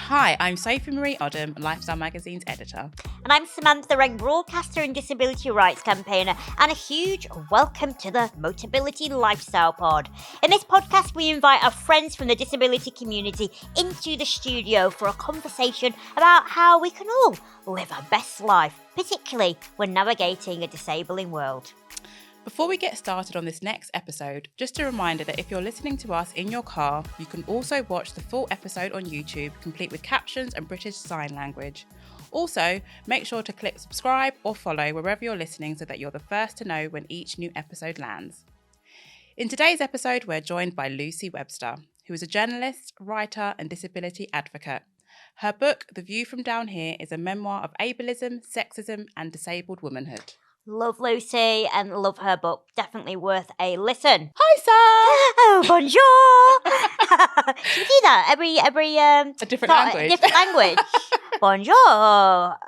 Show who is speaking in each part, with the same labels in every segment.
Speaker 1: Hi, I'm Sophie-Marie Odum, Lifestyle Magazine's editor.
Speaker 2: And I'm Samantha, Renke, broadcaster and disability rights campaigner, and a huge welcome to the Motability Lifestyle Pod. In this podcast, we invite our friends from the disability community into the studio for a conversation about how we can all live our best life, particularly when navigating a disabling world.
Speaker 1: Before we get started on this next episode, just a reminder that if you're listening to us in your car, you can also watch the full episode on YouTube, complete with captions and British Sign Language. Also, make sure to click subscribe or follow wherever you're listening so that you're the first to know when each new episode lands. In today's episode, we're joined by Lucy Webster, who is a journalist, writer and disability advocate. Her book, The View from Down Here, is a memoir of ableism, sexism and disabled womanhood.
Speaker 2: Love Lucy and love her book. Definitely worth a listen.
Speaker 1: Hi, Sam!
Speaker 2: Oh, bonjour! Should we do that? Every
Speaker 1: a different language.
Speaker 2: Different language. Bonjour.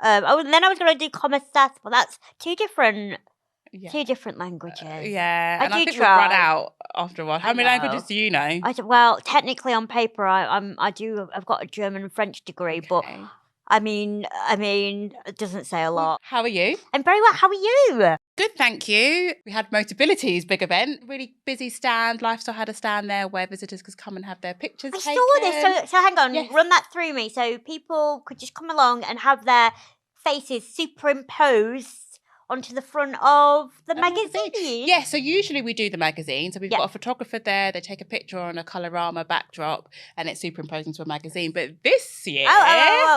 Speaker 2: Then I was going to do como estas, but that's two different languages.
Speaker 1: And I think we'll run out after a while. How many languages do you know?
Speaker 2: Well, technically on paper, I've got a German and French degree, but I mean, it doesn't say a lot.
Speaker 1: How are you?
Speaker 2: I'm very well. How are you?
Speaker 1: Good, thank you. We had Motability's big event, really busy stand. Lifestyle had a stand there where visitors could come and have their pictures taken.
Speaker 2: I saw this. So hang on, run that through me. So people could just come along and have their faces superimposed onto the front of the magazine.
Speaker 1: Yeah, so usually we do the magazine. So we've got a photographer there. They take a picture on a colorama backdrop and it's superimposed into a magazine. But this year,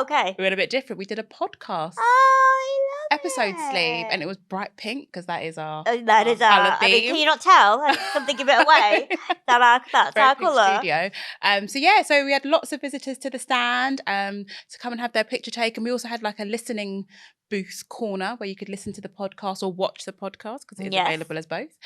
Speaker 2: okay,
Speaker 1: we went a bit different. We did a podcast.
Speaker 2: Oh, I love
Speaker 1: episode
Speaker 2: it.
Speaker 1: sleeve, and it was bright pink because that is our
Speaker 2: colour
Speaker 1: theme.
Speaker 2: I mean, can you not tell? Something give it away. That's our colour.
Speaker 1: Studio. So we had lots of visitors to the stand to come and have their picture taken. We also had like a listening booth corner where you could listen to the podcast or watch the podcast because it is available as both.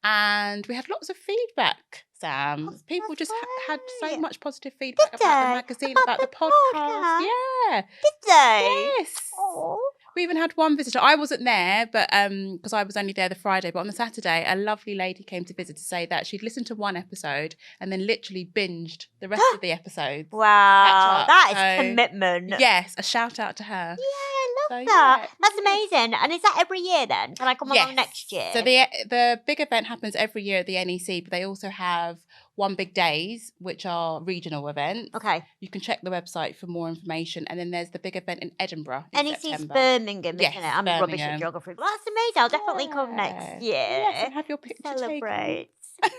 Speaker 1: And we had lots of feedback, Sam. People just had so much positive feedback about the magazine, about the podcast. Yeah.
Speaker 2: Did they?
Speaker 1: Yes.
Speaker 2: Aww.
Speaker 1: We even had one visitor. I wasn't there, but because I was only there the Friday. But on the Saturday, a lovely lady came to visit to say that she'd listened to one episode and then literally binged the rest of the episodes.
Speaker 2: Wow, that is commitment.
Speaker 1: Yes, a shout out to her.
Speaker 2: Yeah, I love that. That's amazing. And is that every year then? Can I come along next year?
Speaker 1: So the big event happens every year at the NEC, but they also have One Big Days, which are regional events.
Speaker 2: Okay.
Speaker 1: You can check the website for more information. And then there's the big event in Edinburgh in
Speaker 2: NEC's
Speaker 1: September.
Speaker 2: Birmingham,
Speaker 1: yes,
Speaker 2: isn't it? I'm rubbish at geography. But that's amazing. I'll definitely come next year.
Speaker 1: Yes, and have your picture
Speaker 2: Celebrate.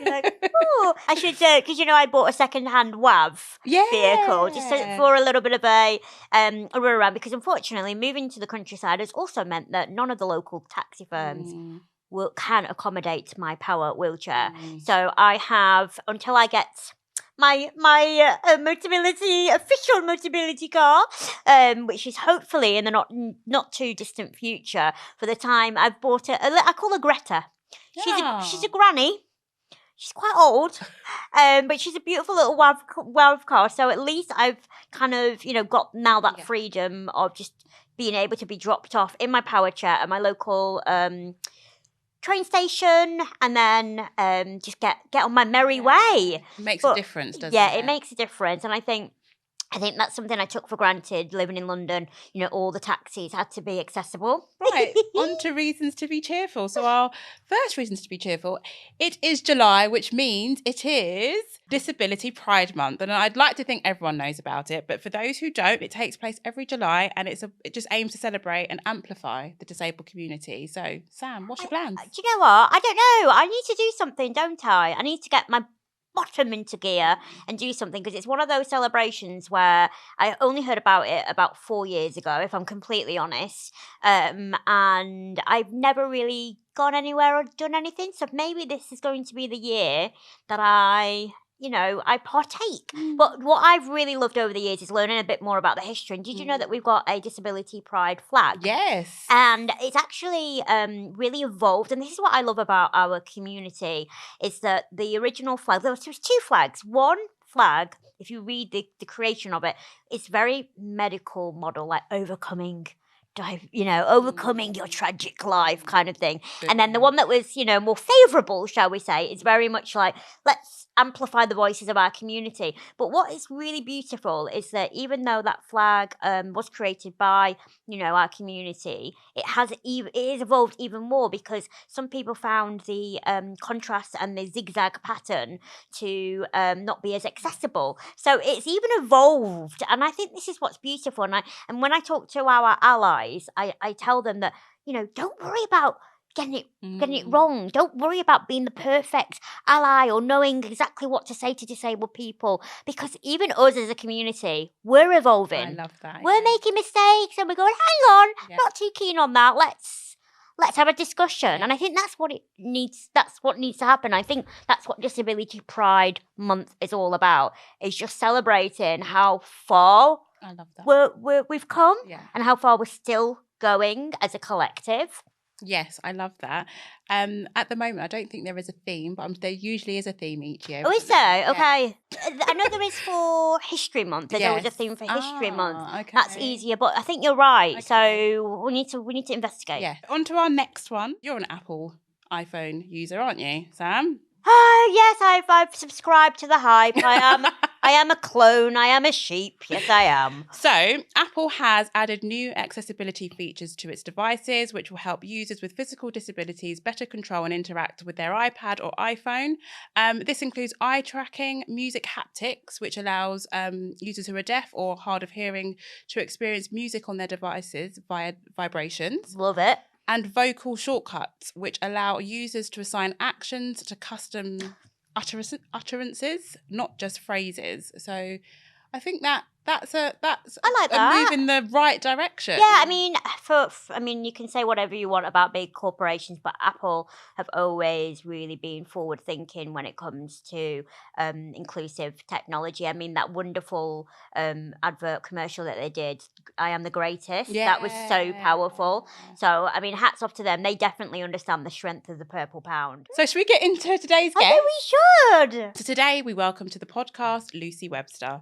Speaker 2: Like, ooh. I should, because I bought a second-hand WAV vehicle just for a little bit of a run around. Because unfortunately, moving to the countryside has also meant that none of the local taxi firms can accommodate my power wheelchair. So I have until I get my official Motability car, which is hopefully in the not too distant future. For the time I've bought it, I call her Greta. She's a granny. She's quite old, but she's a beautiful little WAV car. So at least I've kind of, got now that freedom of just being able to be dropped off in my power chair at my local train station and then just get on my merry way.
Speaker 1: It makes a difference, doesn't it?
Speaker 2: Yeah, it makes a difference. And I think that's something I took for granted living in London. All the taxis had to be accessible.
Speaker 1: Right, on to reasons to be cheerful. So our first reasons to be cheerful, it is July, which means it is Disability Pride Month. And I'd like to think everyone knows about it. But for those who don't, it takes place every July and it just aims to celebrate and amplify the disabled community. So, Sam, what's your plans?
Speaker 2: Do you know what? I don't know. I need to do something, don't I? I need to get my bottom into gear and do something because it's one of those celebrations where I only heard about it about 4 years ago, if I'm completely honest, and I've never really gone anywhere or done anything. So maybe this is going to be the year that I partake. But what I've really loved over the years is learning a bit more about the history. And did you know that we've got a Disability Pride flag?
Speaker 1: Yes.
Speaker 2: And it's actually really evolved. And this is what I love about our community, is that the original flag, there was two flags. One flag, if you read the creation of it, it's very medical model, like overcoming your tragic life kind of thing. And then the one that was, more favourable, shall we say, is very much like, let's amplify the voices of our community. But what is really beautiful is that even though that flag was created by, our community, it has evolved even more, because some people found the contrast and the zigzag pattern to not be as accessible. So it's even evolved, and I think this is what's beautiful. And when I talk to our allies, I tell them that, don't worry about getting it wrong. Don't worry about being the perfect ally or knowing exactly what to say to disabled people, because even us as a community, we're evolving.
Speaker 1: I love that.
Speaker 2: We're making mistakes and we're going, hang on,
Speaker 1: Yeah.
Speaker 2: not too keen on that. Let's have a discussion. And I think that's what needs to happen. I think that's what Disability Pride Month is all about, is just celebrating how far
Speaker 1: I love that.
Speaker 2: we've come,
Speaker 1: Yeah.
Speaker 2: and how far we're still going as a collective.
Speaker 1: Yes, I love that. At the moment, I don't think there is a theme, but there usually is a theme each year.
Speaker 2: Oh, is there? Okay. I know there is for History Month. There's always a
Speaker 1: Yes.
Speaker 2: theme for History Month.
Speaker 1: Okay.
Speaker 2: That's easier, but I think you're right.
Speaker 1: Okay.
Speaker 2: So we need to investigate.
Speaker 1: Yeah. On to our next one. You're an Apple iPhone user, aren't you, Sam?
Speaker 2: Yes, I've subscribed to the hype. I am a clone. I am a sheep. Yes, I am.
Speaker 1: So, Apple has added new accessibility features to its devices, which will help users with physical disabilities better control and interact with their iPad or iPhone. This includes eye tracking, music haptics, which allows users who are deaf or hard of hearing to experience music on their devices via vibrations.
Speaker 2: Love it.
Speaker 1: And vocal shortcuts, which allow users to assign actions to custom utterances, not just phrases. So I think that's
Speaker 2: I like that.
Speaker 1: a move in the right direction.
Speaker 2: Yeah, I mean, you can say whatever you want about big corporations, but Apple have always really been forward thinking when it comes to inclusive technology. I mean, that wonderful advert commercial that they did, I Am the Greatest, that was so powerful. So, I mean, hats off to them. They definitely understand the strength of the purple pound.
Speaker 1: So should we get into today's guest?
Speaker 2: I think we should.
Speaker 1: So today we welcome to the podcast Lucy Webster.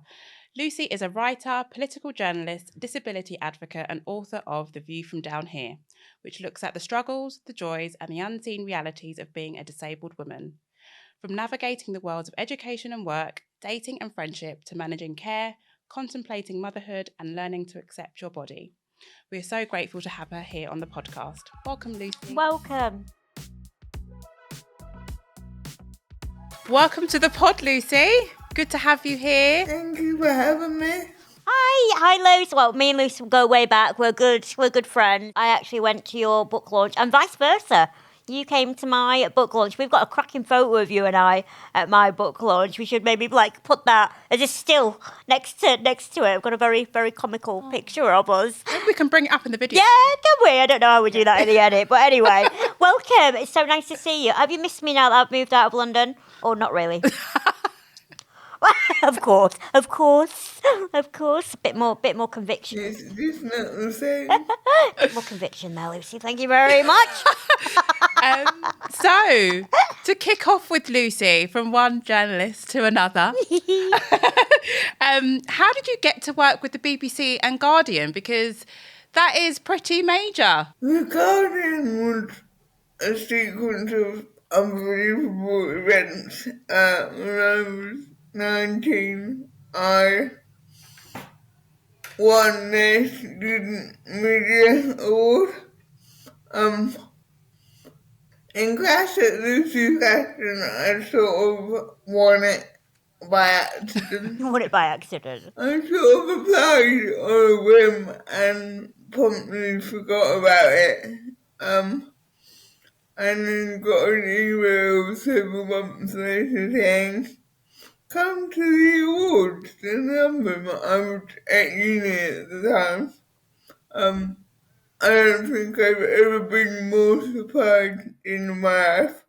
Speaker 1: Lucy is a writer, political journalist, disability advocate, and author of The View from Down Here, which looks at the struggles, the joys, and the unseen realities of being a disabled woman. From navigating the worlds of education and work, dating and friendship, to managing care, contemplating motherhood, and learning to accept your body. We are so grateful to have her here on the podcast. Welcome, Lucy.
Speaker 2: Welcome.
Speaker 1: Welcome to the pod, Lucy. Good to have you here.
Speaker 3: Thank you for having me.
Speaker 2: Hi, Luce. Well, me and Luce go way back. We're good friends. I actually went to your book launch, and vice versa. You came to my book launch. We've got a cracking photo of you and I at my book launch. We should maybe put that as a still next to it. I've got a very, very comical picture of us.
Speaker 1: Maybe we can bring it up in the video.
Speaker 2: Yeah, can we? I don't know how we do that in the edit, but anyway, welcome. It's so nice to see you. Have you missed me now that I've moved out of London, or not really? Of course. Bit more conviction.
Speaker 3: It's not the same.
Speaker 2: Bit more conviction there, Lucy. Thank you very much.
Speaker 1: So, to kick off with Lucy, from one journalist to another, how did you get to work with the BBC and Guardian? Because that is pretty major.
Speaker 3: The Guardian was a sequence of unbelievable events. When I was 19, I won their Student Media Award. In class at Lucy's lesson, I sort of won it by accident.
Speaker 2: You won it by accident.
Speaker 3: I sort of applied on a whim and promptly forgot about it. And then got an email several months later saying, "Come to the awards." The number, I was at uni at the time. I don't think I've ever been more surprised in my life.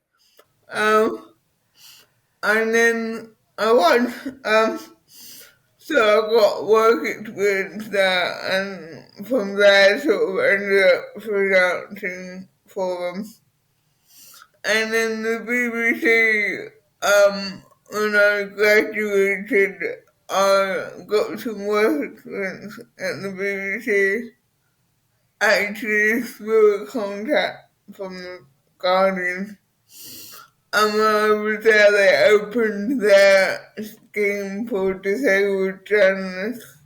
Speaker 3: And then I won. So I got work experience there, and from there I sort of ended up freelancing for them. And then the BBC, when I graduated, I got some work experience at the BBC, actually through a contact from the Guardian. I would say they opened their scheme for disabled journalists.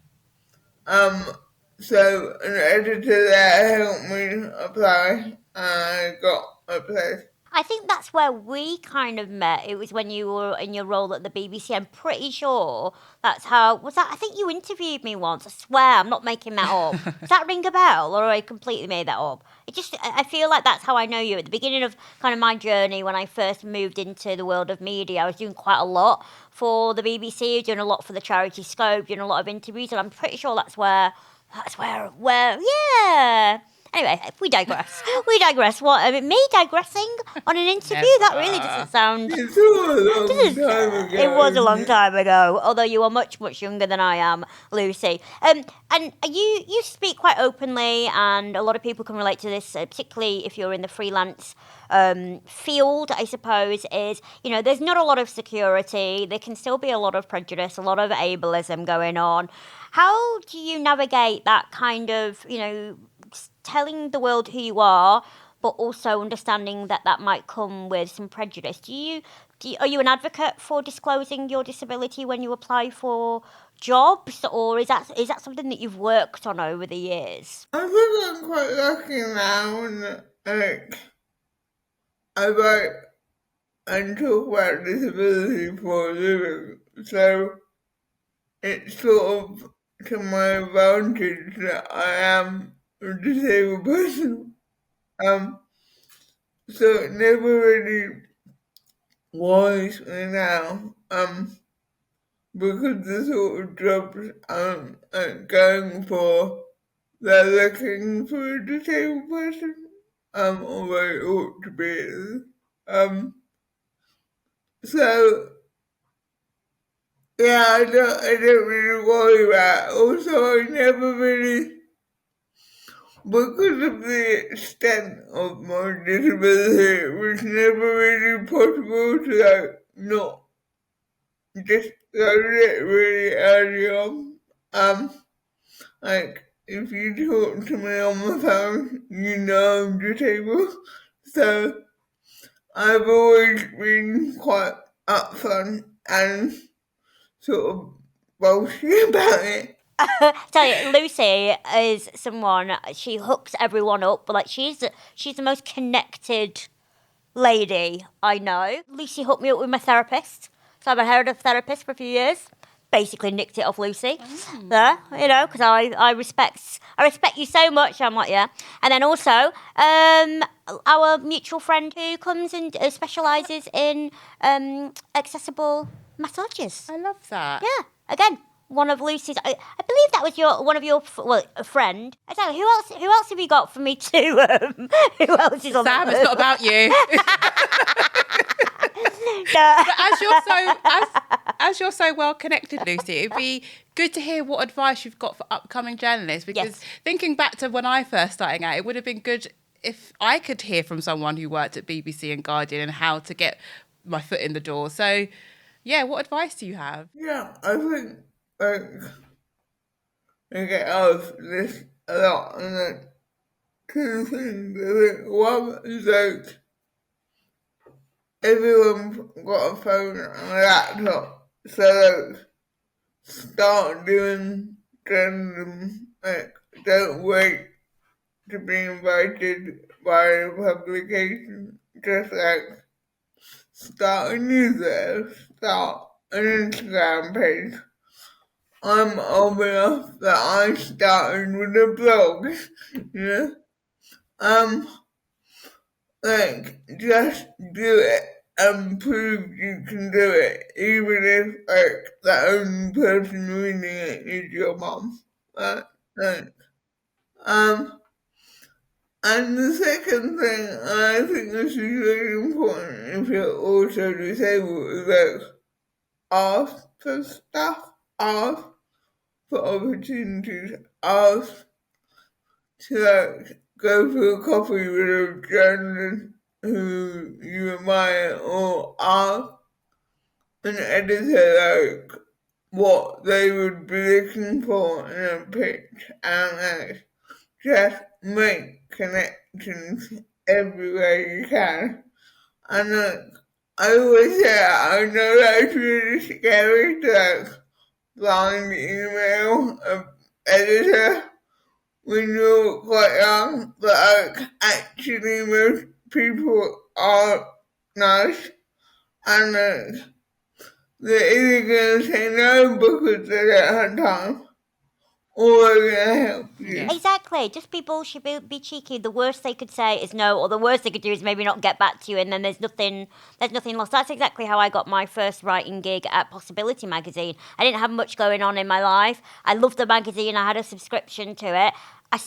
Speaker 3: So an editor there helped me apply, and I got a place.
Speaker 2: I think that's where we kind of met. It was when you were in your role at the BBC. I'm pretty sure that's how. Was that? I think you interviewed me once. I swear, I'm not making that up. Does that ring a bell, or I completely made that up? It just. I feel like that's how I know you. At the beginning of kind of my journey, when I first moved into the world of media, I was doing quite a lot for the BBC, doing a lot for the charity Scope, doing a lot of interviews, and I'm pretty sure that's where. Yeah. Anyway, we digress. We digress. What? I mean, me digressing on an interview? That really doesn't sound.
Speaker 3: It's a long time ago.
Speaker 2: It was a long time ago. Although you are much, much younger than I am, Lucy. And you speak quite openly, and a lot of people can relate to this, particularly if you're in the freelance field. I suppose is there's not a lot of security. There can still be a lot of prejudice, a lot of ableism going on. How do you navigate that kind of telling the world who you are, but also understanding that that might come with some prejudice? Are you an advocate for disclosing your disability when you apply for jobs, or is that something that you've worked on over the years?
Speaker 3: I think I'm quite lucky now, and I write and talk about disability for a living, so it's sort of to my advantage that I am a disabled person. So it never really worries me now, because the sort of jobs I'm going for, they're looking for a disabled person, or they ought to be. So yeah, I don't really worry about it. Also, I never really, because of the extent of my disability, it was never really possible to not disclose it really early on. If you talk to me on the phone, I'm disabled. So I've always been quite upfront and sort of bullshit about it.
Speaker 2: Tell you, Lucy is someone, she hooks everyone up, but she's the most connected lady I know. Lucy hooked me up with my therapist, so I've had a therapist for a few years. Basically nicked it off Lucy there, because I respect you so much. I'm like, yeah. And then also our mutual friend who comes and specialises in accessible massages.
Speaker 1: I love that.
Speaker 2: Yeah, again, one of Lucy's. I believe that was a friend. I don't know who else have you got for me to? Who else is on?
Speaker 1: Sam, it's not about you.
Speaker 2: No.
Speaker 1: But as you're so well connected, Lucy, it'd be good to hear what advice you've got for upcoming journalists. Because thinking back to when I first started out, it would have been good if I could hear from someone who worked at BBC and Guardian and how to get my foot in the door. So, yeah, what advice do you have?
Speaker 3: Yeah, I think I get asked this a lot, and two things. One is everyone's got a phone and a laptop, so start doing journalism. Don't wait to be invited by a publication. Just start a newsletter, start an Instagram page. I'm old enough that I started with a blog, just do it and prove you can do it, even if the only person reading it is your mom. And the second thing I think this is really important if you're also disabled is ask for stuff, ask for opportunities, ask to go for a coffee with a journalist who you admire, or ask an editor what they would be looking for in a pitch, and just make connections everywhere you can. And I always say I know that's really scary to like blind email an editor when you're quite young, but like actually most people are nice and they're either gonna say no because they don't have time or they're gonna help you.
Speaker 1: Yeah.
Speaker 2: Exactly. Just people should be cheeky. The worst they could say is no, or the worst they could do is maybe not get back to you, and then there's nothing lost. That's exactly how I got my first writing gig at Possibility magazine. I didn't have much going on in my life. I loved the magazine. I had a subscription to it. I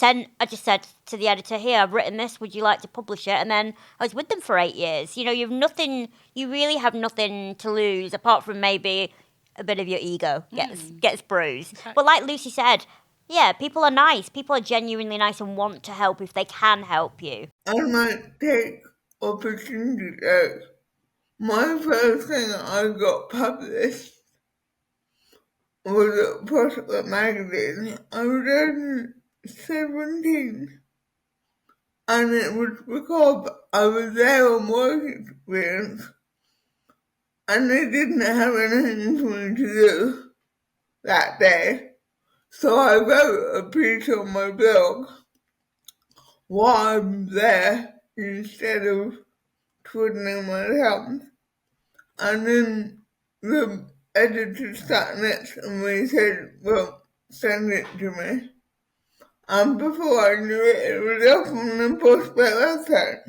Speaker 2: just said to the editor, here, I've written this, would you like to publish it? And then I was with them for 8 years. You really have nothing to lose apart from maybe a bit of your ego gets bruised.
Speaker 1: Exactly.
Speaker 2: But like Lucy said, yeah, people are nice. People are genuinely nice and want to help if they can help you.
Speaker 3: I might take opportunities. Like my first thing I got published was a Prospect magazine. I was only 17, and it was because I was there on work experience, and they didn't have anything for me to do that day. So I wrote a piece on my blog while I'm there instead of twiddling my thumbs. And then the editor sat next to me and said, well, send it to me. And before I knew it, it was up on the Prospect website.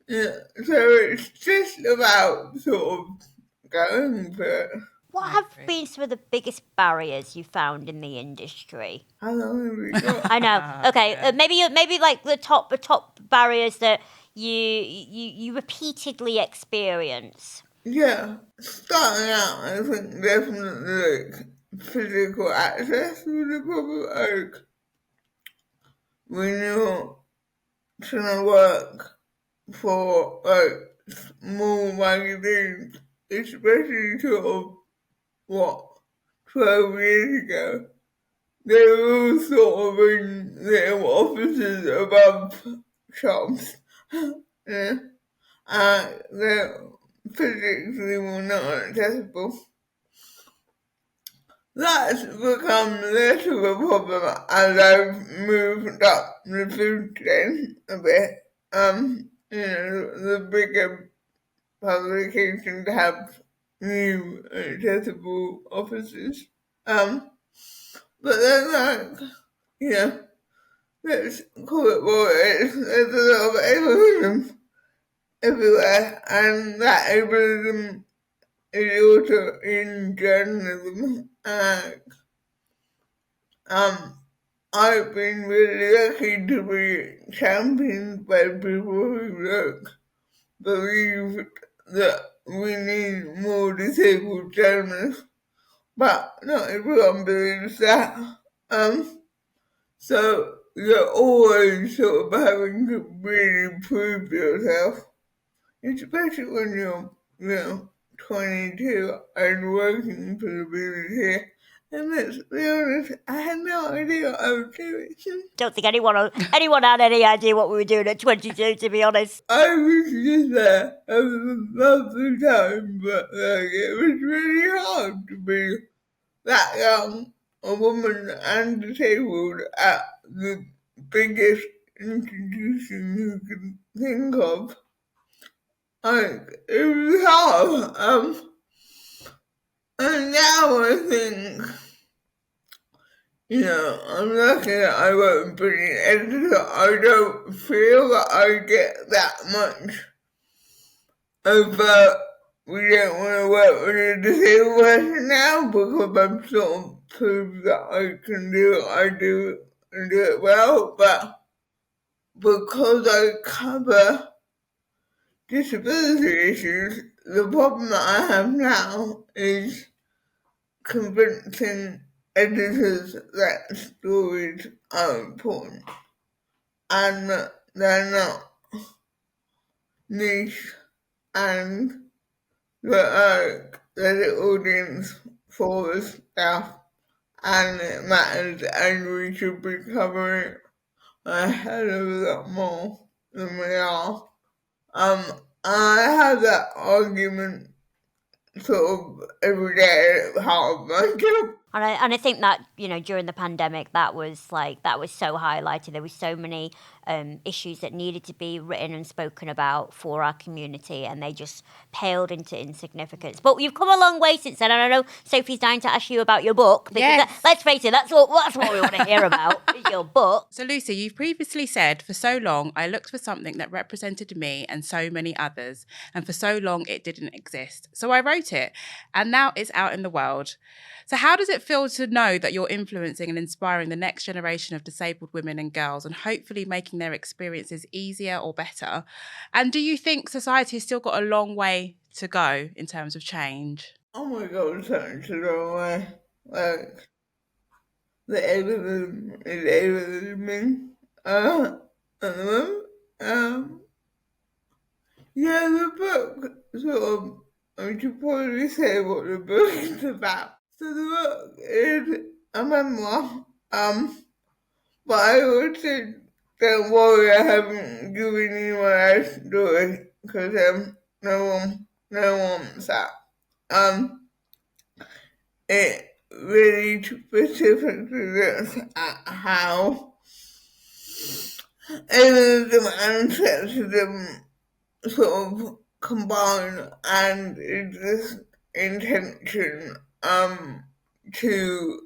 Speaker 3: Yeah, so it's just about sort of going for it.
Speaker 2: What have been some of the biggest barriers you found in the industry?
Speaker 3: How long have we got?
Speaker 2: I know. Okay, maybe like the top barriers that you repeatedly experience.
Speaker 3: Yeah, starting out, I think definitely like physical access to the public. Like when you're trying to work for like small magazines, especially sort of what 12 years ago, they were all sort of in little offices above shops. Yeah. They're physically were not accessible. That's become less of a problem as I've moved up the food chain a bit. The bigger publications have new accessible offices. But then let's call it what it is. There's a lot of ableism everywhere, and that ableism is also in journalism. I've been really lucky to be championed by people who believe that we need more disabled journalists, but not everyone believes that. So you're always sort of having to really prove yourself, especially when you're 22 and working for the BBC. And let's be honest, I had no idea what I was doing.
Speaker 2: Don't think anyone had any idea what we were doing at 22, to be honest.
Speaker 3: I was just there having a lovely time, but it was really hard to be that young, a woman and disabled at the biggest institution you can think of. It was hard. And now I think, I'm lucky that I won't be an editor. I don't feel that I get that much about we don't want to work with a disabled person now because I'm sort of proved that I can do what I do and do it well. But because I cover disability issues, the problem that I have now is convincing editors that stories are important and that they're not niche and that the audience for the stuff and it matters and we should be covering a hell of a lot more than we are. I have that argument sort of every day at part of my job.
Speaker 2: And I think that, during the pandemic, that was so highlighted. There were so many issues that needed to be written and spoken about for our community, and they just paled into insignificance. But you've come a long way since then, and I know Sophie's dying to ask you about your book, because
Speaker 1: Yes.
Speaker 2: let's face it, that's what we want to hear about, is your book.
Speaker 1: So Lucy, you've previously said, for so long, I looked for something that represented me and so many others, and for so long it didn't exist. So I wrote it, and now it's out in the world. So how does it feel to know that you're influencing and inspiring the next generation of disabled women and girls, and hopefully making their experiences easier or better? And do you think society has still got a long way to go in terms of change?
Speaker 3: Oh my God, such a long way. Like, the ableism is ableism at the moment. Yeah, the book sort of, I should probably say what the book is about. So the book is a memoir, but I would say, don't worry, I haven't given you my life story, because no one wants that. It really specifically looks at how ableism and sexism sort of combine, and is this intention to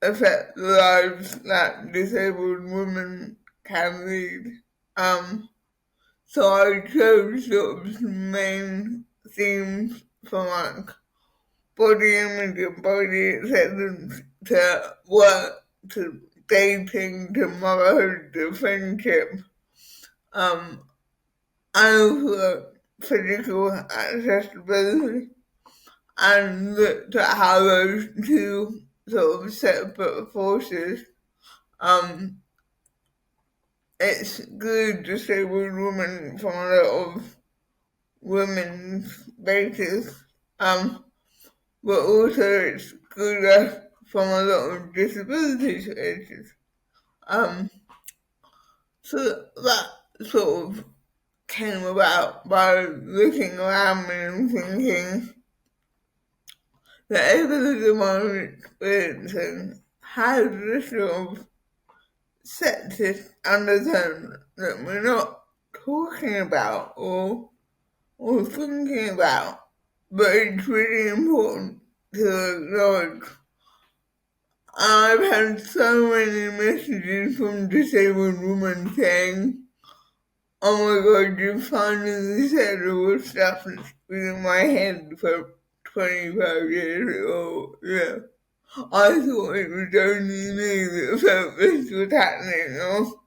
Speaker 3: affect the lives that disabled women can lead. So I chose sort of some main themes from like body image and body acceptance to work to dating to motherhood to friendship. And also physical accessibility, and looked at how those two sort of separate forces exclude disabled women from a lot of women's bases, but also exclude us from a lot of disability spaces. So that sort of came about by looking around me and thinking the ableism I'm experiencing has this sort of sexist undertone that we're not talking about or thinking about, but it's really important to acknowledge. I've had so many messages from disabled women saying, "Oh my God, you finally said all the stuff that's been in my head for 25 years," or, yeah, "I thought it was only me that felt this was happening," or,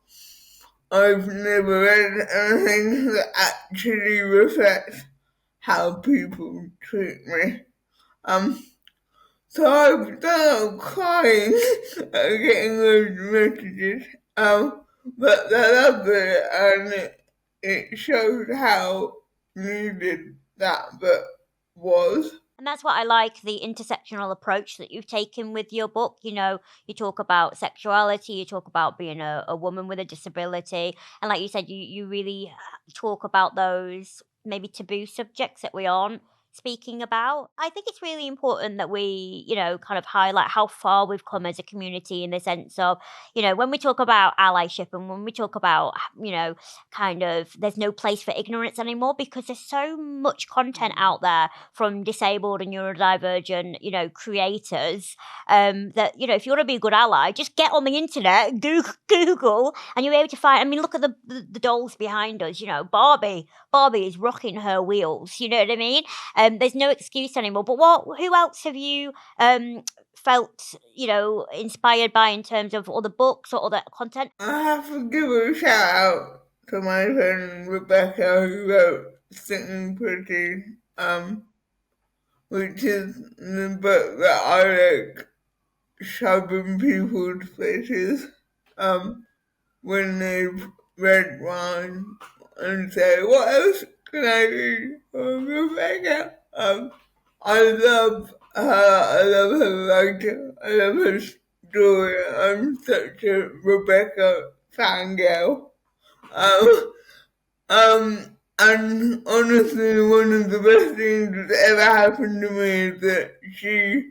Speaker 3: "I've never read anything that actually reflects how people treat me." So I've started crying at getting those messages, but I love it, and it showed how needed that book was.
Speaker 2: And that's what I like, the intersectional approach that you've taken with your book. You talk about sexuality, you talk about being a woman with a disability. And like you said, you really talk about those maybe taboo subjects that we aren't speaking about. I think it's really important that we, kind of highlight how far we've come as a community, in the sense of, when we talk about allyship, and when we talk about, kind of, there's no place for ignorance anymore, because there's so much content out there from disabled and neurodivergent, creators, that, if you want to be a good ally, just get on the internet, Google, and you're able to find. I mean, look at the dolls behind us. Barbie is rocking her wheels. You know what I mean? There's no excuse anymore. But who else have you felt, inspired by, in terms of other books or other content?
Speaker 3: I have to give a shout out to my friend Rebecca, who wrote Sitting Pretty, which is the book that I like shoving people's faces when they've read mine, and say, "What else can I read from Rebecca?" I love her. I love her writer. I love her story. I'm such a Rebecca fangirl. Um, And honestly, one of the best things that ever happened to me is that she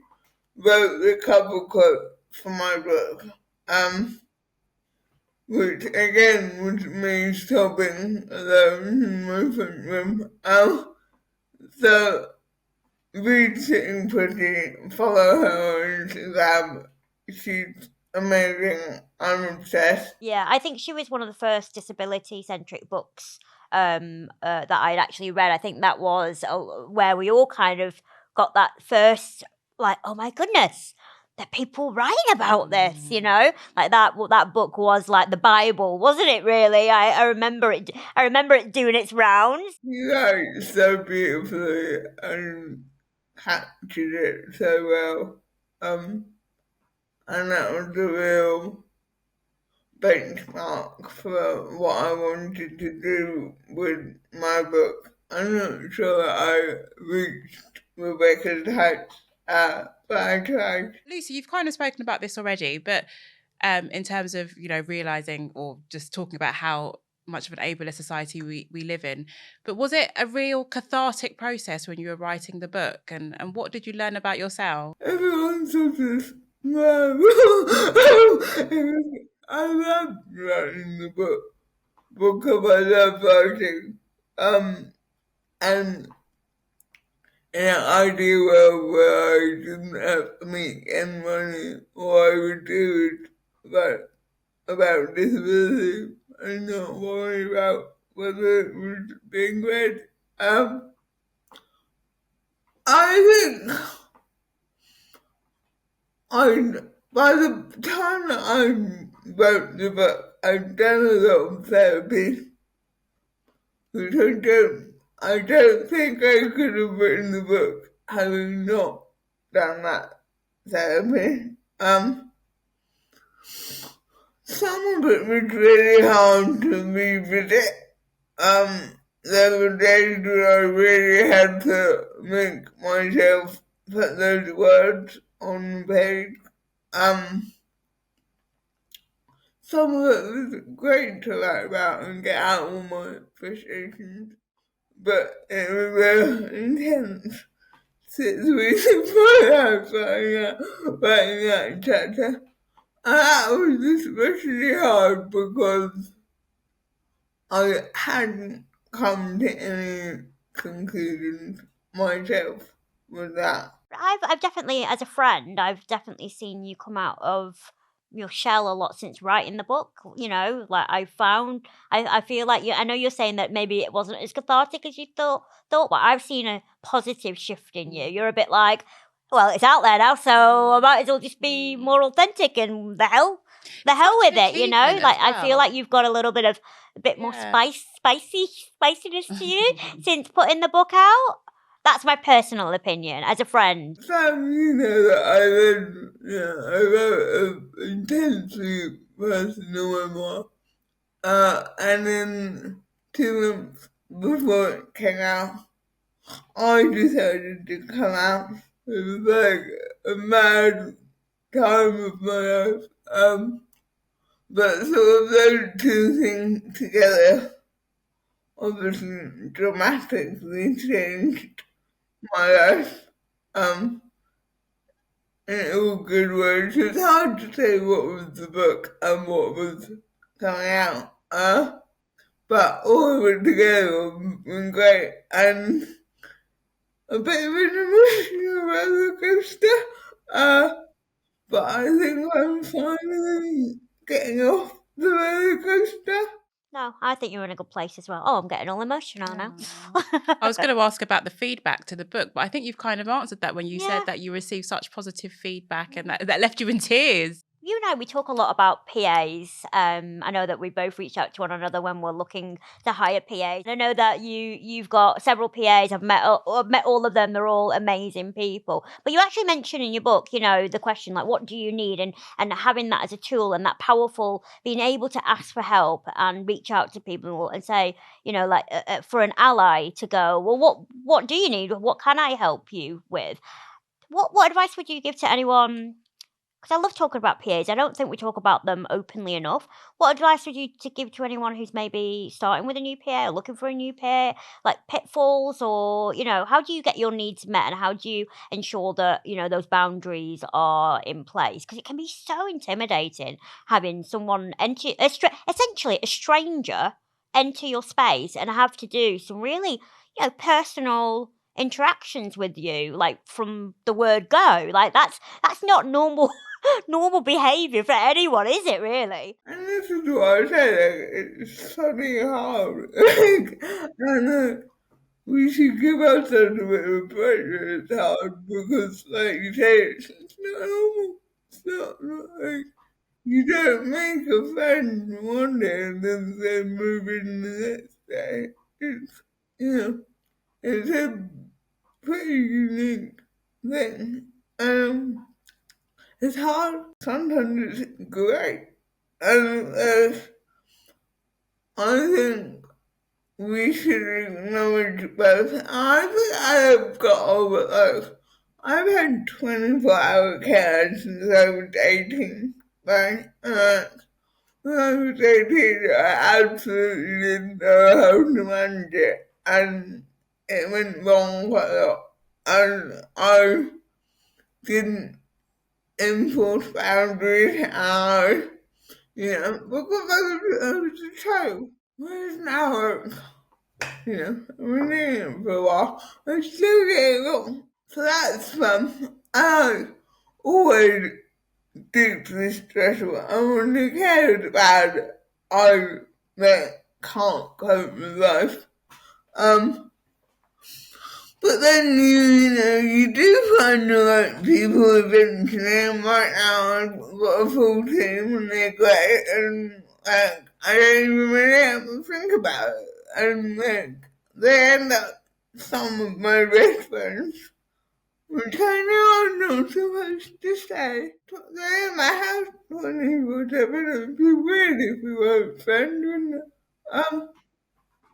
Speaker 3: wrote the cover quote for my book. Which again was me sobbing alone in my front room. So read Sitting Pretty, follow her on Instagram. She's amazing. I'm obsessed.
Speaker 2: Yeah, I think she was one of the first disability-centric books that I'd actually read. I think that was where we all kind of got that first, like, oh my goodness, that people write about this, you know, like that book was like the Bible, wasn't it? Really, I remember it. I remember it doing its rounds.
Speaker 3: You write so beautifully and captured it so well. And that was a real benchmark for what I wanted to do with my book. I'm not sure I reached Rebecca's heights, but I tried.
Speaker 1: Lucy, you've kind of spoken about this already, but in terms of, realising or just talking about how much of an ableist society we live in, but was it a real cathartic process when you were writing the book? And what did you learn about yourself?
Speaker 3: Everyone sort of love. I love writing the book because I love writing. And in an ideal world where I didn't have to make any money, all I would do is write about disability and not worry about whether it was being read. I think by the time that I wrote the book, I'd done a lot of therapy, which I don't think I could have written the book having not done that therapy. Some of it was really hard to revisit. There were days when I really had to make myself put those words on the page. Some of it was great to write about and get out all my frustrations, but it was very intense 6 weeks before I was writing that chapter. And that was especially hard because I hadn't come to any conclusions myself with that.
Speaker 2: I've definitely, as a friend, I've definitely seen you come out of your shell a lot since writing the book. You know, like I feel like I know you're saying that maybe it wasn't as cathartic as you thought, but I've seen a positive shift in you. You're a bit like, well, it's out there now, so I might as well just be more authentic and the hell with it, you know. Like I feel like you've got a bit more spiciness to you since putting the book out. That's my personal opinion as a friend.
Speaker 3: Sam, you know that I wrote an intensely personal memoir. And then 2 months before it came out, I decided to come out. It was like a mad time of my life. But sort of those two things together obviously dramatically changed my life. In all good ways. It's hard to say what was the book and what was coming out. But all of it together has been great and a bit of an emotional roller coaster. But I think I'm finally getting off the roller coaster.
Speaker 2: No, I think you're in a good place as well. Oh, I'm getting all emotional now.
Speaker 1: I was going to ask about the feedback to the book, but I think you've kind of answered that when you said that you received such positive feedback and that left you in tears.
Speaker 2: You and I, we talk a lot about PAs. I know that we both reach out to one another when we're looking to hire PAs. I know that you've got several PAs. I've met all of them. They're all amazing people. But you actually mentioned in your book, you know, the question like, what do you need? And having that as a tool and that powerful, being able to ask for help and reach out to people and say, you know, like for an ally to go, well, what do you need? What can I help you with? What advice would you give to anyone because I love talking about PAs. I don't think we talk about them openly enough. What advice would you to give to anyone who's maybe starting with a new PA or looking for a new PA, like pitfalls, or how do you get your needs met, and how do you ensure that those boundaries are in place? Because it can be so intimidating having someone enter essentially a stranger enter your space and have to do some really personal interactions with you, like from the word go. Like that's not normal normal behavior for anyone, is it really?
Speaker 3: And this is why I say that it's funny hard. And we should give ourselves a bit of pressure. It's hard because, like you say, it's not normal. It's not like you don't make a friend one day and then move in the next day. It's, it's a pretty unique thing. It's hard. Sometimes it's great. And I think we should acknowledge both. I think I have got over I've had 24-hour care since I was 18, right? When I was 18, I absolutely didn't know how to manage it, and it went wrong quite a lot. And I didn't enforce boundaries, and because I was a child. Whereas now, I've been doing it for a while, I'm still getting wrong. So that's fun. I always deeply stressful. And when you care about it, I can't cope with life. But then you do find the right people eventually. And right now I've got a full team and they're great, and I don't even really have to think about it. And they end up some of my best friends, which I know I'm not supposed to say. But they're in my house 24/7. It'd be weird if we weren't friends, wouldn't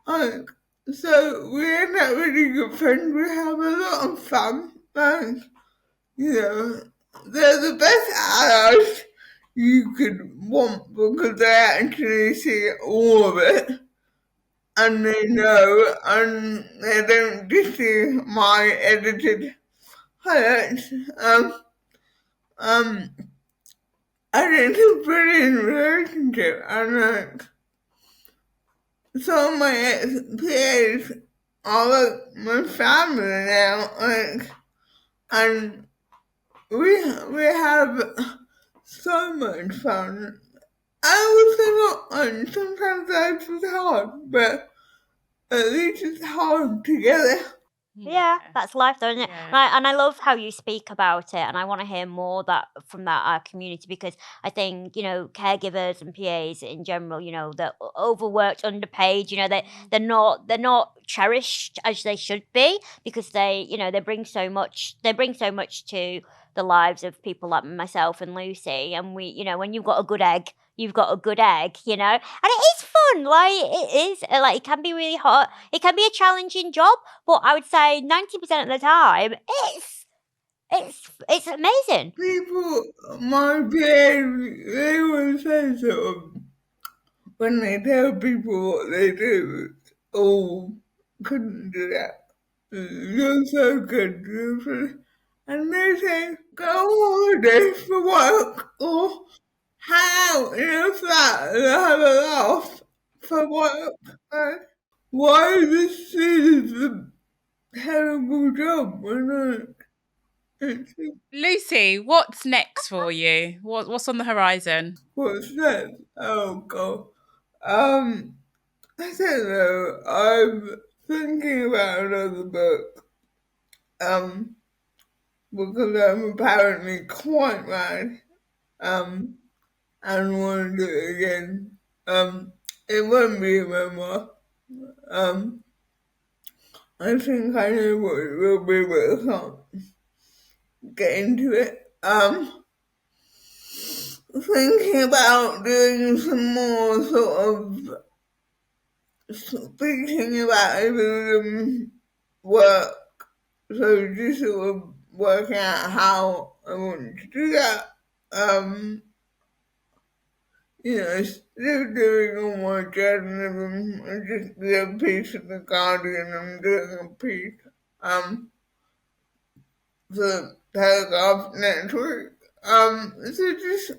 Speaker 3: it? So we're not really good friends. We have a lot of fun. They're the best allies you could want because they actually see all of it and they know and they don't just see my edited highlights. And it's a brilliant relationship, and so my ex-PAs are like my family now, and we have so much fun. I would say not, sometimes life is hard, but at least it's hard together.
Speaker 2: Yeah, that's life, though, isn't it?
Speaker 1: Yeah.
Speaker 2: And I love how you speak about it, and I want to hear more from that community, because I think caregivers and PAs in general, they're overworked, underpaid. They're not cherished as they should be, because they bring so much. They bring so much to the lives of people like myself and Lucy, and when you've got a good egg. You've got a good egg, and it is fun. Like it is, like it can be really hard. It can be a challenging job, but I would say 90% of the time, it's amazing.
Speaker 3: People, my parents, they will say sort of, when they tell people what they do, oh, couldn't do that. You're so good. And they say, go on holiday for work, or hang out in a flat and have a laugh for work. Why this is a terrible job when it's
Speaker 1: Lucy, what's next for you? What's on the horizon?
Speaker 3: what's that? Oh god. I don't know. I'm thinking about another book. Because I'm apparently quite mad. And want to do it again. It won't be a memoir. I think I know what it will be, but I can't get into it. Thinking about doing some more sort of speaking about ableism work, so just sort of working out how I want to do that. still doing all my journalism and just do a piece of The Guardian and doing a piece for Telegraph next week. So just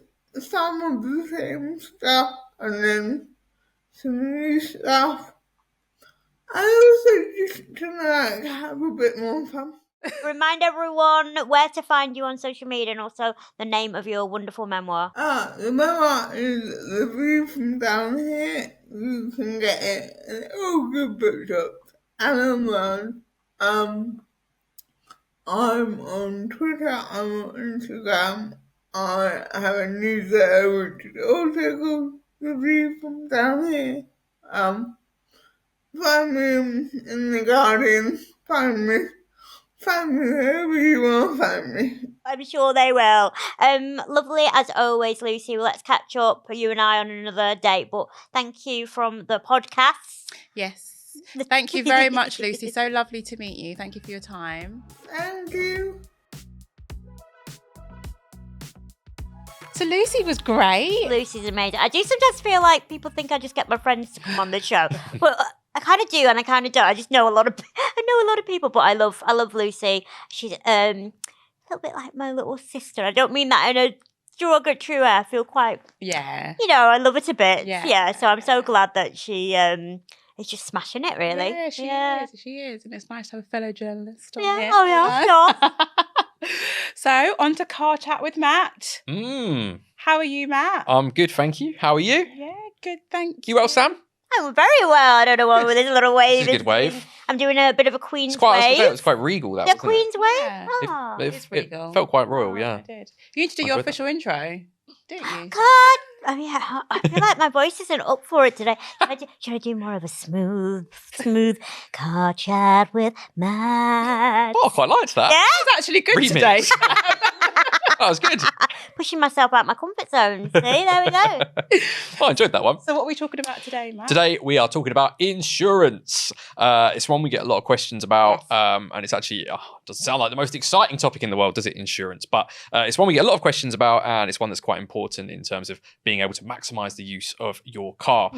Speaker 3: some of the same stuff and then some new stuff. I also just to have a bit more fun.
Speaker 2: Remind everyone where to find you on social media and also the name of your wonderful memoir.
Speaker 3: The memoir is The View from Down Here. You can get it in all good bookshops and online. I'm on Twitter, I'm on Instagram. I have a newsletter which is also called The View from Down Here. Find me in The Guardian, find me wherever you want to find me.
Speaker 2: I'm sure they will. Lovely as always, Lucy. Well, let's catch up, you and I, on another date. But thank you from the podcast.
Speaker 1: Yes. Thank you very much, Lucy. So lovely to meet you. Thank you for your time.
Speaker 3: Thank you.
Speaker 2: So Lucy was great. Lucy's amazing. I do sometimes feel like people think I just get my friends to come on the show, but I kind of do and I kind of don't. I just know a lot of people, but I love Lucy. She's a little bit like my little sister. I don't mean that in a derogatory way. I feel quite I love her to bits. Yeah. So I'm so glad that she is just smashing it. Really.
Speaker 1: Yeah, she is, and it's nice to have a fellow journalist on here.
Speaker 2: Oh yeah, sure.
Speaker 1: So, on to car chat with Matt. How are you, Matt?
Speaker 4: I'm good, thank you. How are you?
Speaker 1: Yeah, good, thank you.
Speaker 4: You well, Sam?
Speaker 2: I'm very well. I don't know what with this little wave.
Speaker 4: It's a good wave.
Speaker 2: I'm doing a bit of a Queen's
Speaker 4: wave.
Speaker 2: It's
Speaker 4: quite regal, that,
Speaker 2: the
Speaker 4: wasn't
Speaker 2: Queen's
Speaker 4: it?
Speaker 2: wave?
Speaker 1: Yeah.
Speaker 2: Oh.
Speaker 4: It felt quite royal, yeah.
Speaker 1: I did. You need to do your official intro, don't you?
Speaker 2: God. I feel like my voice isn't up for it today. Should I do more of a smooth car chat with Matt?
Speaker 4: Oh, I quite liked that.
Speaker 2: Yeah?
Speaker 1: That was actually good
Speaker 4: Remix.
Speaker 1: today.
Speaker 4: That was good.
Speaker 2: Pushing myself out my comfort zone. See, there we go.
Speaker 4: I enjoyed that one.
Speaker 1: So what are we talking about today, Matt?
Speaker 4: Today we are talking about insurance. It's one we get a lot of questions about, and it's actually doesn't sound like the most exciting topic in the world, does it? Insurance, but it's one we get a lot of questions about, and it's one that's quite important in terms of being able to maximize the use of your car.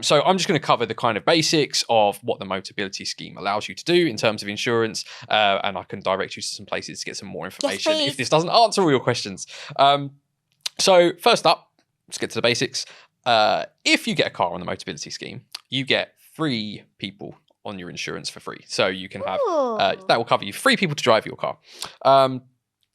Speaker 4: So I'm just going to cover the kind of basics of what the Motability scheme allows you to do in terms of insurance, and I can direct you to some places to get some more information if this doesn't answer all your questions. So first up, let's get to the basics. If you get a car on the Motability scheme, you get 3 people on your insurance for free. So you can have, that will cover you 3 people to drive your car.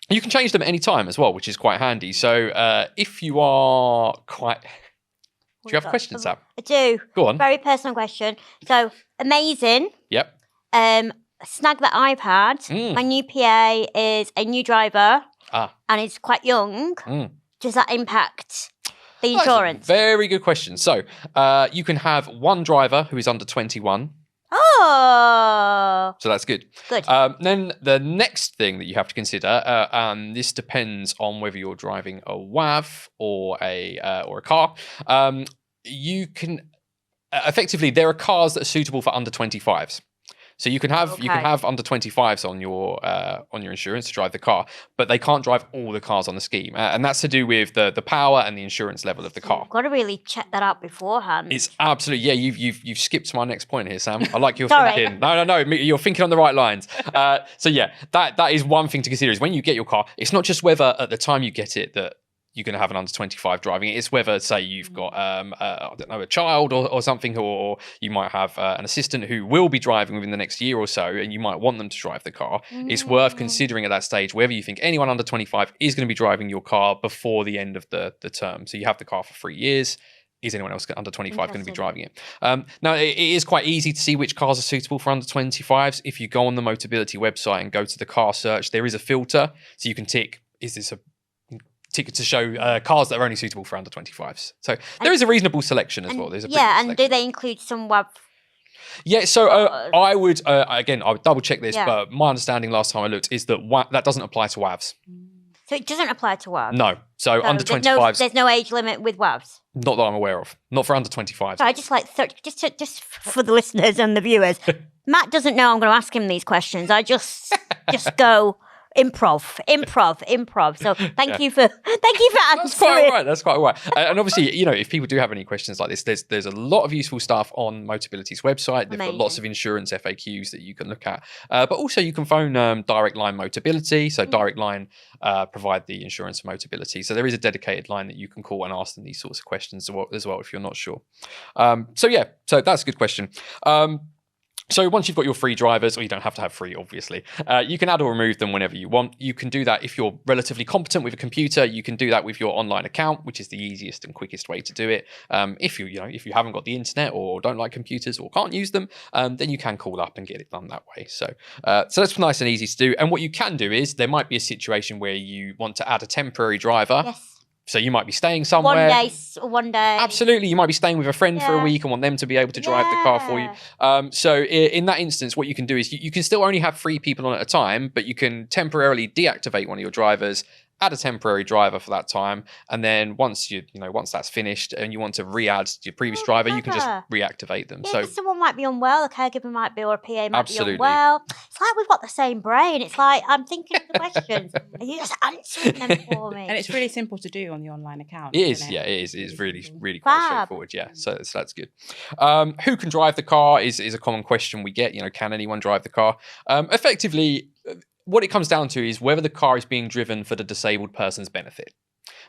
Speaker 4: You can change them at any time as well, which is quite handy. So if you are quite... Do you have questions, Sam?
Speaker 2: I do.
Speaker 4: Go on.
Speaker 2: Very personal question. So, amazing.
Speaker 4: Yep.
Speaker 2: Snag that I've had. My new PA is a new driver. And he's quite young. Does that impact the insurance?
Speaker 4: Very good question. So you can have 1 driver who is under 21.
Speaker 2: Oh.
Speaker 4: So that's good.
Speaker 2: Good.
Speaker 4: Then the next thing that you have to consider, and this depends on whether you're driving a WAV or a car, you can effectively, there are cars that are suitable for under 25s. So you can have under 25s on your insurance to drive the car, but they can't drive all the cars on the scheme, and that's to do with the power and the insurance level of the car.
Speaker 2: You've got to really check that out beforehand.
Speaker 4: It's absolutely You've skipped my next point here, Sam. I like your thinking. No, you're thinking on the right lines. So yeah, that is one thing to consider. Is when you get your car, it's not just whether at the time you get it that you're going to have an under 25 driving it. It's whether, say, you've got I don't know, a child or something, or you might have an assistant who will be driving within the next year or so, and you might want them to drive the car. It's worth considering at that stage whether you think anyone under 25 is going to be driving your car before the end of the term. So you have the car for 3 years. Is anyone else under 25 going to be driving it? Now, it is quite easy to see which cars are suitable for under 25s. If you go on the Motability website and go to the car search, there is a filter. So you can tick, is this a ticket to show cars that are only suitable for under 25s. So there is a reasonable selection as well. There's a
Speaker 2: do they include some WAV?
Speaker 4: Yeah, so I would, again, I would double check this, but my understanding last time I looked is that that doesn't apply to WAVs.
Speaker 2: So it doesn't apply to WAVs?
Speaker 4: No. So under 25s.
Speaker 2: There's no age limit with WAVs?
Speaker 4: Not that I'm aware of. Not for under 25s.
Speaker 2: So I just just for the listeners and the viewers, Matt doesn't know I'm going to ask him these questions. I just go improv. So thank you for answering.
Speaker 4: That's quite all right. And obviously, if people do have any questions like this, there's a lot of useful stuff on Motability's website. They've got lots of insurance FAQs that you can look at. But also you can phone Direct Line Motability. So Direct Line provide the insurance for Motability. So there is a dedicated line that you can call and ask them these sorts of questions as well if you're not sure. So that's a good question. So once you've got your free drivers, or you don't have to have free, obviously, you can add or remove them whenever you want. You can do that if you're relatively competent with a computer. You can do that with your online account, which is the easiest and quickest way to do it. If you haven't got the internet or don't like computers or can't use them, then you can call up and get it done that way. So that's nice and easy to do. And what you can do is there might be a situation where you want to add a temporary driver.
Speaker 2: Yes.
Speaker 4: So you might be staying somewhere.
Speaker 2: One day.
Speaker 4: Absolutely. You might be staying with a friend for a week and want them to be able to drive the car for you. So in that instance, what you can do is you can still only have 3 people on at a time, but you can temporarily deactivate one of your drivers, add a temporary driver for that time, and then once that's finished and you want to re-add your previous driver, you can just reactivate them.
Speaker 2: Yeah,
Speaker 4: so
Speaker 2: someone might be unwell, a caregiver might be, or a PA might be
Speaker 4: Absolutely.
Speaker 2: unwell. It's like we've got the same brain. It's like I'm thinking of the questions and you just answering them for me.
Speaker 1: And it's really simple to do on the online account.
Speaker 4: It is, yeah, it is. It is really quite straightforward, yeah. So that's good. Who can drive the car is a common question we get. Can anyone drive the car? Effectively, what it comes down to is whether the car is being driven for the disabled person's benefit.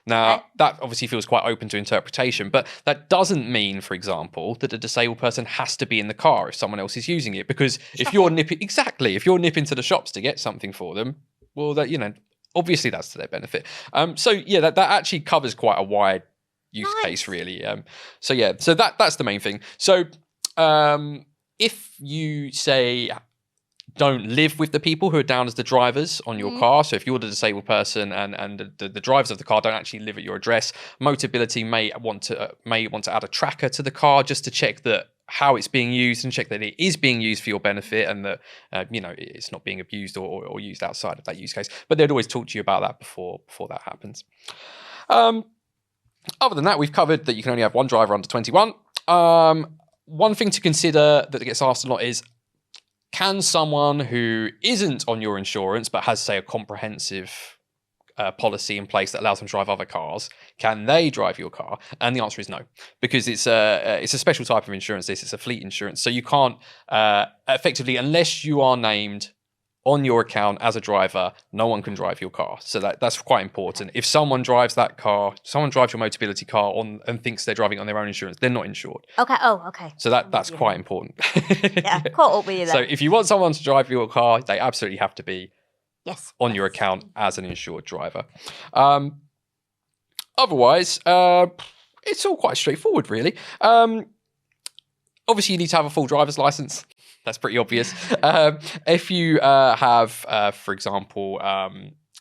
Speaker 4: Now, that obviously feels quite open to interpretation, but that doesn't mean, for example, that a disabled person has to be in the car if someone else is using it. Because if you're nipping to the shops to get something for them, well, that obviously that's to their benefit. That actually covers quite a wide use case, really. So that's the main thing. So if you say don't live with the people who are down as the drivers on your car. So if you're the disabled person and the drivers of the car don't actually live at your address, Motability may want to add a tracker to the car just to check that how it's being used and check that it is being used for your benefit and that it's not being abused or used outside of that use case. But they'd always talk to you about that before that happens. Other than that, we've covered that you can only have one driver under 21. One thing to consider that gets asked a lot is, can someone who isn't on your insurance but has, say, a comprehensive policy in place that allows them to drive other cars, can they drive your car? And the answer is no, because it's a special type of insurance. It's a fleet insurance. So you can't effectively, unless you are named on your account as a driver, no one can drive your car. So that's quite important. If someone drives that car, someone drives your Motability car and thinks they're driving on their own insurance, they're not insured.
Speaker 2: Okay. Oh, okay.
Speaker 4: So that's quite important.
Speaker 2: Yeah, caught up with you there.
Speaker 4: So if you want someone to drive your car, they absolutely have to be on your account as an insured driver. Otherwise, it's all quite straightforward, really. Obviously, you need to have a full driver's license. That's pretty obvious. If you have, for example,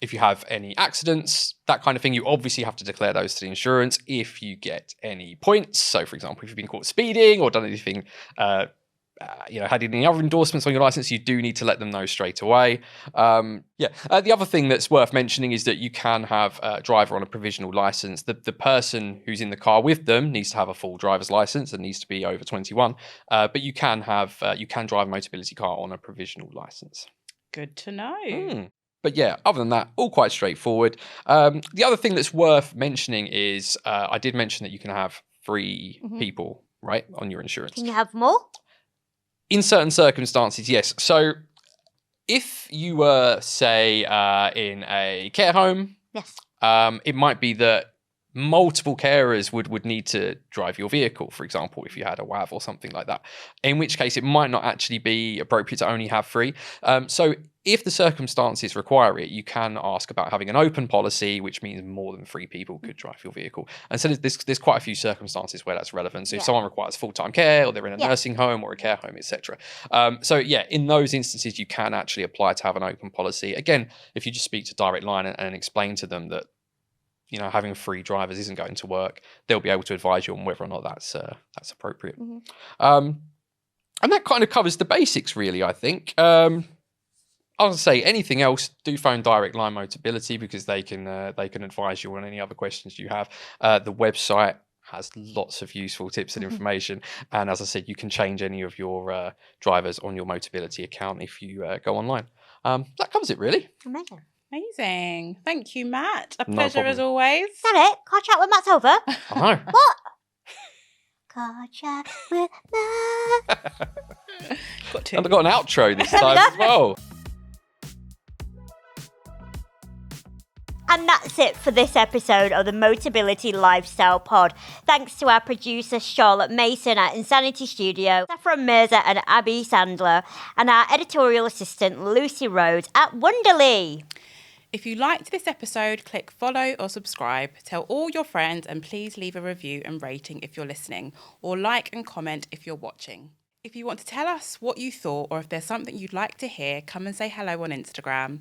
Speaker 4: if you have any accidents, that kind of thing, you obviously have to declare those to the insurance. If you get any points, so for example, if you've been caught speeding or done anything, had any other endorsements on your license, you do need to let them know straight away. The other thing that's worth mentioning is that you can have a driver on a provisional license. The person who's in the car with them needs to have a full driver's license and needs to be over 21. But you can drive a Motability car on a provisional license.
Speaker 1: Good to know.
Speaker 4: But yeah, other than that, all quite straightforward. The other thing that's worth mentioning is I did mention that you can have 3 people, right, on your insurance.
Speaker 2: Can you have more?
Speaker 4: In certain circumstances, yes. So if you were, say, in a care home, it might be that multiple carers would need to drive your vehicle, for example, if you had a WAV or something like that, in which case it might not actually be appropriate to only have 3. So if the circumstances require it, you can ask about having an open policy, which means more than 3 people could drive your vehicle. And so there's quite a few circumstances where that's relevant. So if someone requires full-time care, or they're in a nursing home or a care home, etc. In those instances, you can actually apply to have an open policy. Again, if you just speak to Direct Line and explain to them that having 3 drivers isn't going to work, they'll be able to advise you on whether or not that's appropriate. And that kind of covers the basics, really, I think. I would say anything else, do phone Direct Line Motability because they can advise you on any other questions you have. The website has lots of useful tips and information. And as I said, you can change any of your drivers on your Motability account if you go online. That covers it, really.
Speaker 2: Amazing.
Speaker 1: Amazing. Thank you, Matt. A
Speaker 4: No
Speaker 1: pleasure as
Speaker 4: problem.
Speaker 1: always.
Speaker 2: Is that it? Car chat with Matt's over?
Speaker 4: I know.
Speaker 2: What? Car chat with Matt.
Speaker 1: Got to.
Speaker 4: And I've got an outro this time as well.
Speaker 2: And that's it for this episode of the Motability Lifestyle Pod. Thanks to our producer Charlotte Mason at Insanity Studio, Saffron Mirza and Abby Sandler, and our editorial assistant Lucy Rhodes at Wonderly.
Speaker 1: If you liked this episode, click follow or subscribe. Tell all your friends and please leave a review and rating if you're listening, or like and comment if you're watching. If you want to tell us what you thought or if there's something you'd like to hear, come and say hello on Instagram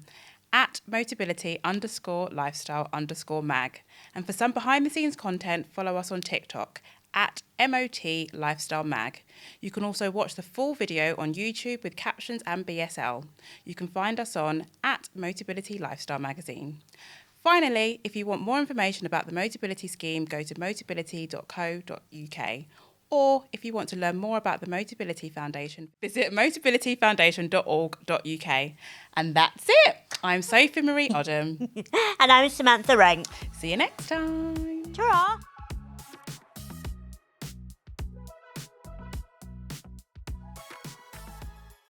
Speaker 1: at Motability_lifestyle_mag. And for some behind the scenes content, follow us on TikTok at MotLifestyleMag. You can also watch the full video on YouTube with captions and BSL. You can find us on at MotabilityLifestyleMagazine. Finally, if you want more information about the Motability scheme, go to motability.co.uk. Or if you want to learn more about the Motability Foundation, visit motabilityfoundation.org.uk. And that's it. I'm Sophie-Marie Odum.
Speaker 2: And I'm Samantha Renke.
Speaker 1: See you next time.
Speaker 2: Ta-ra!